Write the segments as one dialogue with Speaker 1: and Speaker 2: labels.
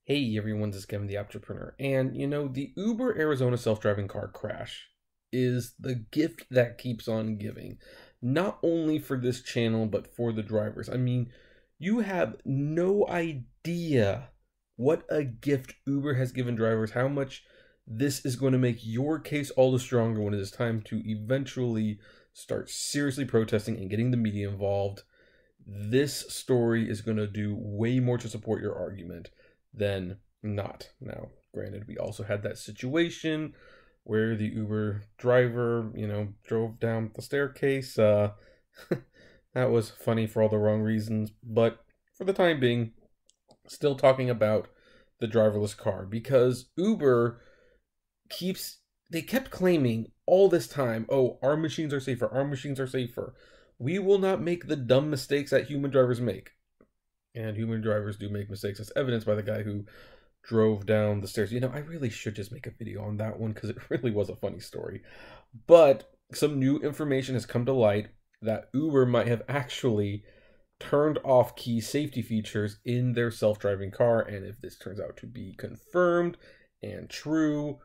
Speaker 1: Hey everyone, this is Kevin the Entrepreneur. And the Uber Arizona self-driving car crash is the gift that keeps on giving. Not only for this channel, but for the drivers. I mean, you have no idea what a gift Uber has given drivers, how much this is going to make your case all the stronger when it is time to eventually start seriously protesting and getting the media involved. This story is going to do way more to support your argument than not. Now, granted, we also had that situation where the Uber driver, drove down the staircase. That was funny for all the wrong reasons, but for the time being, still talking about the driverless car because Uber they kept claiming all this time, oh, our machines are safer, our machines are safer. We will not make the dumb mistakes that human drivers make. And human drivers do make mistakes. As evidenced by the guy who drove down the stairs. I really should just make a video on that one because it really was a funny story. But some new information has come to light that Uber might have actually turned off key safety features in their self-driving car. And if this turns out to be confirmed and true,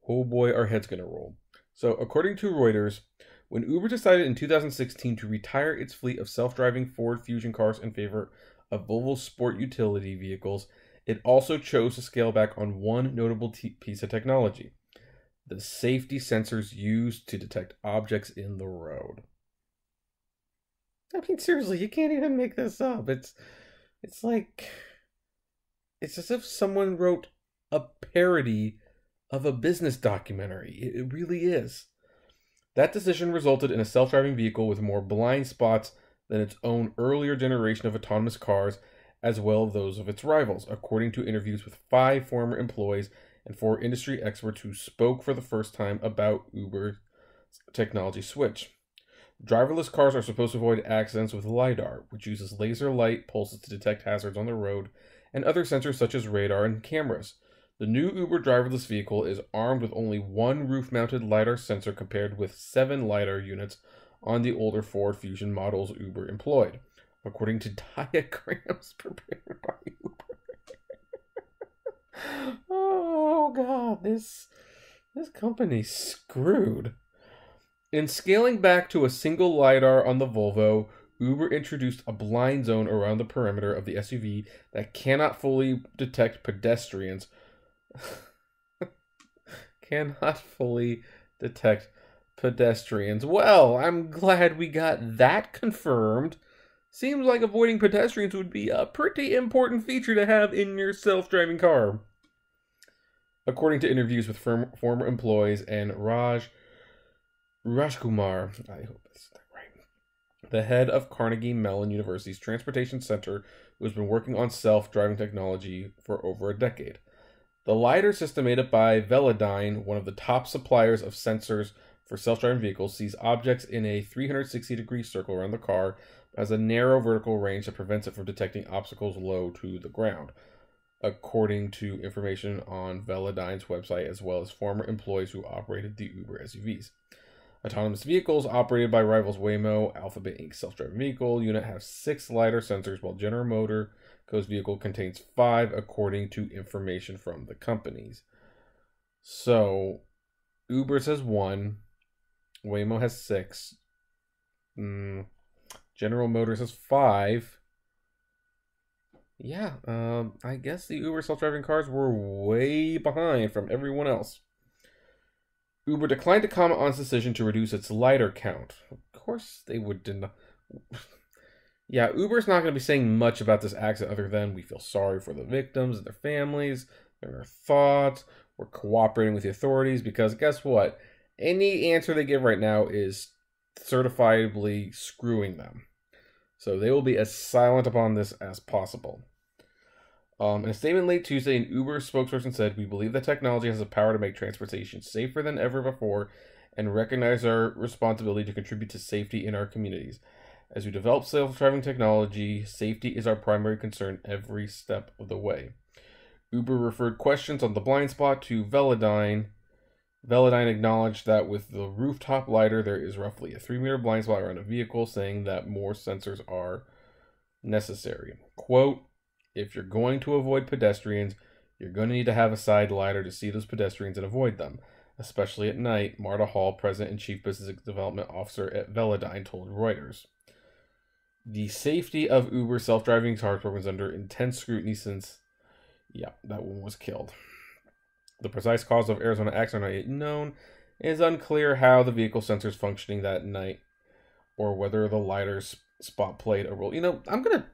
Speaker 1: oh boy, our head's going to roll. So according to Reuters, when Uber decided in 2016 to retire its fleet of self-driving Ford Fusion cars in favor of Volvo sport utility vehicles, it also chose to scale back on one notable piece of technology: the safety sensors used to detect objects in the road. I mean, seriously, you can't even make this up. It's as if someone wrote a parody of a business documentary. It really is. That decision resulted in a self-driving vehicle with more blind spots than its own earlier generation of autonomous cars, as well as those of its rivals, according to interviews with 5 former employees and 4 industry experts who spoke for the first time about Uber's technology switch. Driverless cars are supposed to avoid accidents with LiDAR, which uses laser light pulses to detect hazards on the road, and other sensors such as radar and cameras. The new Uber driverless vehicle is armed with only one roof-mounted LiDAR sensor compared with 7 LiDAR units on the older Ford Fusion models Uber employed, according to diagrams prepared by Uber. Oh god, this company's screwed. In scaling back to a single LiDAR on the Volvo, Uber introduced a blind zone around the perimeter of the SUV that cannot fully detect pedestrians. Well, I'm glad we got that confirmed. Seems like avoiding pedestrians would be a pretty important feature to have in your self-driving car. According to interviews with former employees and Rajkumar, I hope that's right, the head of Carnegie Mellon University's Transportation Center, who has been working on self-driving technology for over a decade. The LiDAR system made up by Velodyne, one of the top suppliers of sensors for self-driving vehicles, sees objects in a 360-degree circle around the car, but has a narrow vertical range that prevents it from detecting obstacles low to the ground, according to information on Velodyne's website, as well as former employees who operated the Uber SUVs. Autonomous vehicles operated by rivals Waymo, Alphabet Inc.'s self-driving vehicle unit have 6 LiDAR sensors, while General Motors' vehicle contains 5, according to information from the companies. So, Uber says 1, Waymo has 6, General Motors has 5. Yeah, I guess the Uber self-driving cars were way behind from everyone else. Uber declined to comment on its decision to reduce its LiDAR count. Of course they would deny. Yeah, Uber's not going to be saying much about this accident other than we feel sorry for the victims and their families, their thoughts, we're cooperating with the authorities, because guess what? Any answer they give right now is certifiably screwing them. So they will be as silent upon this as possible. In a statement late Tuesday, an Uber spokesperson said, "We believe that technology has the power to make transportation safer than ever before and recognize our responsibility to contribute to safety in our communities. As we develop self-driving technology, safety is our primary concern every step of the way." Uber referred questions on the blind spot to Velodyne. Velodyne acknowledged that with the rooftop LiDAR, there is roughly a 3-meter blind spot around a vehicle, saying that more sensors are necessary. Quote, "If you're going to avoid pedestrians, You're going to need to have a side LiDAR to see those pedestrians and avoid them, especially at night, Marta Hall, President and Chief Business Development Officer at Velodyne, told Reuters. The safety of Uber self-driving car program is under intense scrutiny since, yeah, that one was killed. The precise cause of Arizona accident are not yet known. It is unclear how the vehicle sensors functioning that night or whether the LiDAR spot played a role. You know, I'm going to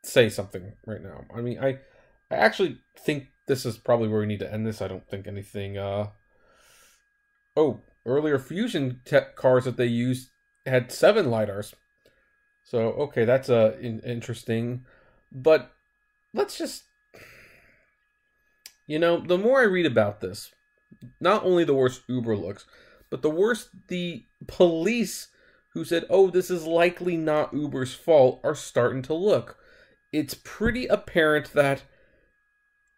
Speaker 1: say something right now. I mean, I actually think this is probably where we need to end this. I don't think anything... earlier Fusion cars that they used had 7 LiDARs. So, okay, that's interesting. But let's just... You know, the more I read about this, not only the worse Uber looks, but the worse the police who said, oh, this is likely not Uber's fault, are starting to look. It's pretty apparent that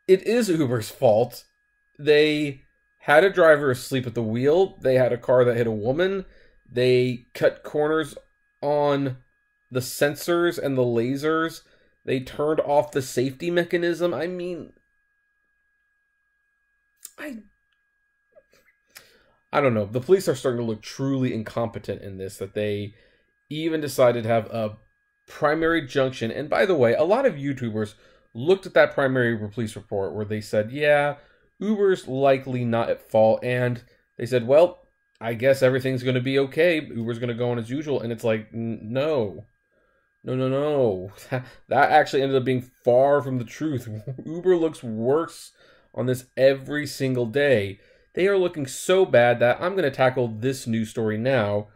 Speaker 1: it is Uber's fault. They had a driver asleep at the wheel. They had a car that hit a woman. They cut corners on the sensors and the lasers. They turned off the safety mechanism. I mean, I don't know. The police are starting to look truly incompetent in this, that they even decided to have a primary junction. And by the way, a lot of YouTubers looked at that primary police report where they said, yeah, Uber's likely not at fault. And they said, well, I guess everything's going to be okay. Uber's going to go on as usual. And it's like, no. That actually ended up being far from the truth. Uber looks worse on this every single day. They are looking so bad that I'm going to tackle this news story now.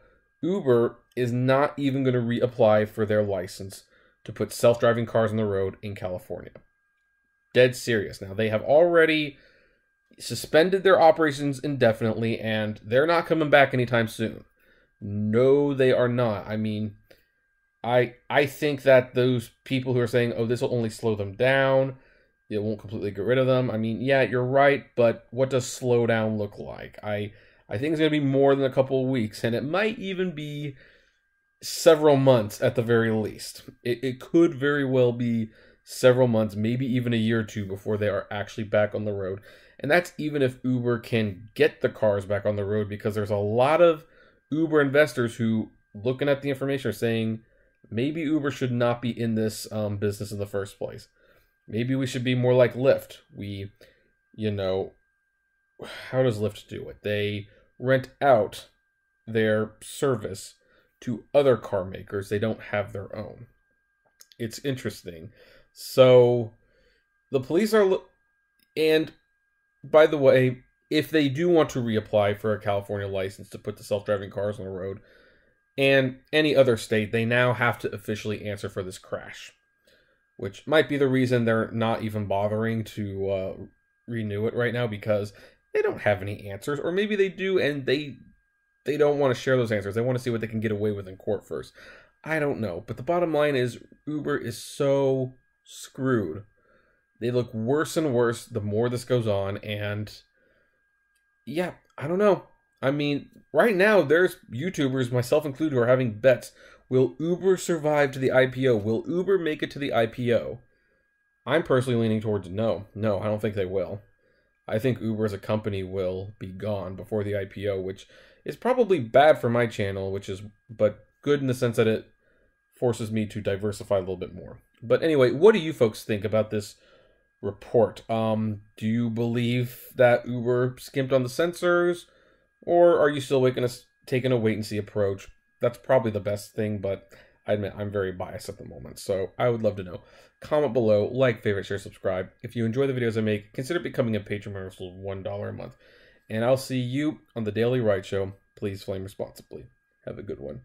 Speaker 1: Uber is not even going to reapply for their license to put self-driving cars on the road in California. Dead serious. Now, they have already suspended their operations indefinitely, and they're not coming back anytime soon. No, they are not. I mean, I think that those people who are saying, oh, this will only slow them down, it won't completely get rid of them. I mean, yeah, you're right, but what does slow down look like? I think it's going to be more than a couple of weeks, and it might even be several months at the very least. It could very well be several months, maybe even a year or two before they are actually back on the road. And that's even if Uber can get the cars back on the road, because there's a lot of Uber investors who, looking at the information, are saying maybe Uber should not be in this business in the first place. Maybe we should be more like Lyft. How does Lyft do it? They rent out their service to other car makers. They don't have their own. It's interesting. So the police are... And by the way, if they do want to reapply for a California license to put the self-driving cars on the road, and any other state, they now have to officially answer for this crash, which might be the reason they're not even bothering to renew it right now, because they don't have any answers. Or maybe they do, and they don't want to share those answers. They want to see what they can get away with in court first. I don't know. But the bottom line is, Uber is so screwed. They look worse and worse the more this goes on. And yeah, I don't know. I mean, right now, there's YouTubers, myself included, who are having bets. Will Uber survive to the IPO? Will Uber make it to the IPO? I'm personally leaning towards no. No, I don't think they will. I think Uber as a company will be gone before the IPO, which is probably bad for my channel, but good in the sense that it forces me to diversify a little bit more. But anyway, what do you folks think about this report? Do you believe that Uber skimped on the sensors, or are you still taking a wait-and-see approach? That's probably the best thing, but I admit I'm very biased at the moment, so I would love to know. Comment below, like, favorite, share, subscribe. If you enjoy the videos I make, consider becoming a patron member for $1 a month. And I'll see you on the Daily Ride Show. Please flame responsibly. Have a good one.